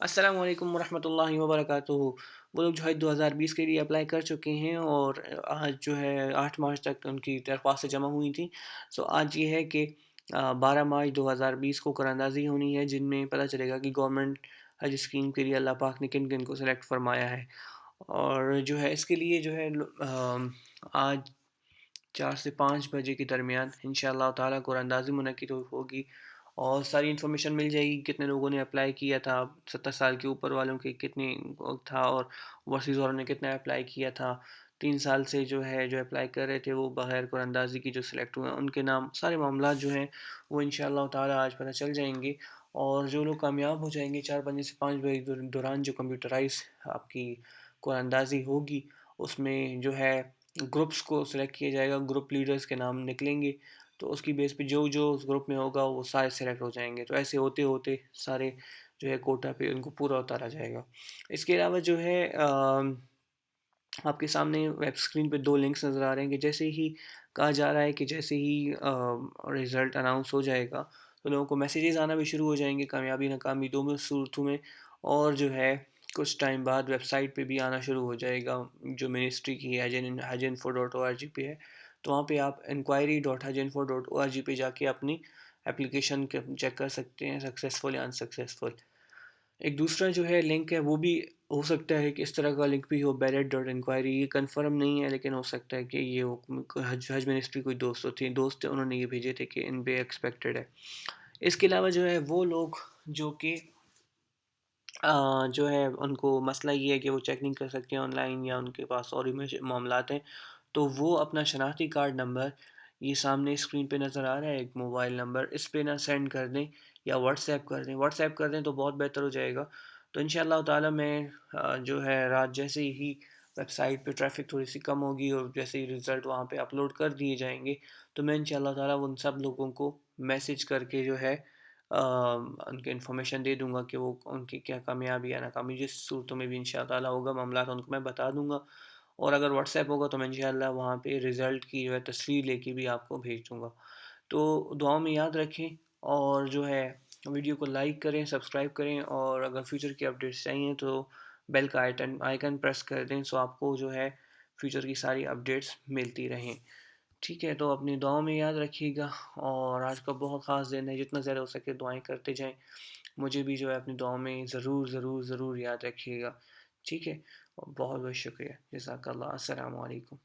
السلام علیکم ورحمۃ اللہ وبرکاتہ۔ وہ لوگ جو ہے 2020 کے لیے اپلائی کر چکے ہیں اور آج جو ہے 8 مارچ تک ان کی درخواستیں جمع ہوئی تھیں۔ آج یہ ہے کہ 12 مارچ 2020 کو قراردادی ہونی ہے، جن میں پتہ چلے گا کہ گورنمنٹ حج اسکیم کے لیے اللہ پاک نے کن کن کو سلیکٹ فرمایا ہے۔ اور جو ہے اس کے لیے جو ہے آج 4 سے 5 بجے کے درمیان انشاءاللہ تعالیٰ قراردادی منعقد ہوگی اور ساری انفارمیشن مل جائے گی، کتنے لوگوں نے اپلائی کیا تھا، 70 سال کے اوپر والوں کے کتنے تھا، اور اوورسیز والوں نے کتنا اپلائی کیا تھا۔ 3 سال سے جو اپلائی کر رہے تھے وہ بغیر قراردادی کی جو سلیکٹ ہوئے ہیں ان کے نام، سارے معاملات جو ہیں وہ انشاءاللہ تعالیٰ آج پتہ چل جائیں گے۔ اور جو لوگ کامیاب ہو جائیں گے 4 بجے سے 5 بجے کے دوران جو کمپیوٹرائز آپ کی قراردادی ہوگی، اس میں جو ہے گروپس کو سلیکٹ کیا جائے گا، گروپ لیڈرز کے نام نکلیں گے، تو اس کی بیس پہ جو اس گروپ میں ہوگا وہ سارے سلیکٹ ہو جائیں گے۔ تو ایسے ہوتے ہوتے سارے جو ہے کوٹا پہ ان کو پورا اتارا جائے گا۔ اس کے علاوہ جو ہے آپ کے سامنے ویب اسکرین پہ 2 لنکس نظر آ رہے ہیں کہ جیسے ہی کہا جا رہا ہے کہ جیسے ہی رزلٹ اناؤنس ہو جائے گا تو لوگوں کو میسیجز آنا بھی شروع ہو جائیں گے، کامیابی ناکامی دونوں صورتوں میں، اور جو ہے کچھ ٹائم بعد ویب سائٹ پہ بھی آنا شروع ہو جائے گا جو منسٹری کی hajenfo.org پہ ہے۔ تو وہاں پہ آپ enquiry.hajenfo.org پہ جا کے اپنی اپلیکیشن چیک کر سکتے ہیں، سکسیزفل یا انسکسیزفل۔ ایک دوسرا جو ہے لنک ہے، وہ بھی ہو سکتا ہے کہ اس طرح کا لنک بھی ہو، ballot.inquiry، یہ کنفرم نہیں ہے لیکن ہو سکتا ہے کہ یہ حج منسٹری کوئی دوست تھے انہوں نے یہ بھیجے تھے کہ ان پہ ایکسپیکٹڈ ہے۔ اس کے علاوہ جو ہے وہ لوگ جو کہ جو ہے ان کو مسئلہ یہ ہے کہ وہ چیک نہیں کر سکتے آن لائن یا ان کے پاس اور معاملات ہیں، تو وہ اپنا شناختی کارڈ نمبر، یہ سامنے اسکرین پہ نظر آ رہا ہے ایک موبائل نمبر، اس پہ نہ سینڈ کر دیں یا واٹس ایپ کر دیں۔ واٹس ایپ کر دیں تو بہت بہتر ہو جائے گا۔ تو انشاءاللہ تعالیٰ میں جو ہے رات جیسے ہی ویب سائٹ پہ ٹریفک تھوڑی سی کم ہوگی اور جیسے ہی رزلٹ وہاں پہ اپلوڈ کر دیے جائیں گے تو میں انشاءاللہ تعالیٰ ان سب لوگوں کو میسیج کر کے جو ہے ان کے انفارمیشن دے دوں گا کہ وہ ان کی کیا کامیابی یا ناکامی، جس صورتوں میں بھی انشاءاللہ تعالیٰ ہوگا معاملات ان کو میں بتا دوں گا۔ اور اگر واٹس ایپ ہوگا تو میں انشاءاللہ وہاں پہ رزلٹ کی جو ہے تصویر لے کے بھی آپ کو بھیج دوں گا۔ تو دعاؤں میں یاد رکھیں اور جو ہے ویڈیو کو لائک کریں، سبسکرائب کریں، اور اگر فیوچر کی اپڈیٹس چاہیے تو بیل کا آئیکن پریس کر دیں سو آپ کو جو ہے فیوچر کی ساری اپڈیٹس ملتی رہیں۔ ٹھیک ہے، تو اپنی دعاؤں میں یاد رکھیے گا، اور آج کا بہت خاص دن ہے، جتنا زیادہ ہو سکے دعائیں کرتے جائیں، مجھے بھی جو ہے اپنی دعاؤں میں ضرور ضرور ضرور یاد رکھیے گا۔ ٹھیک ہے، اور بہت بہت شکریہ، جزاک اللہ، السلام علیکم۔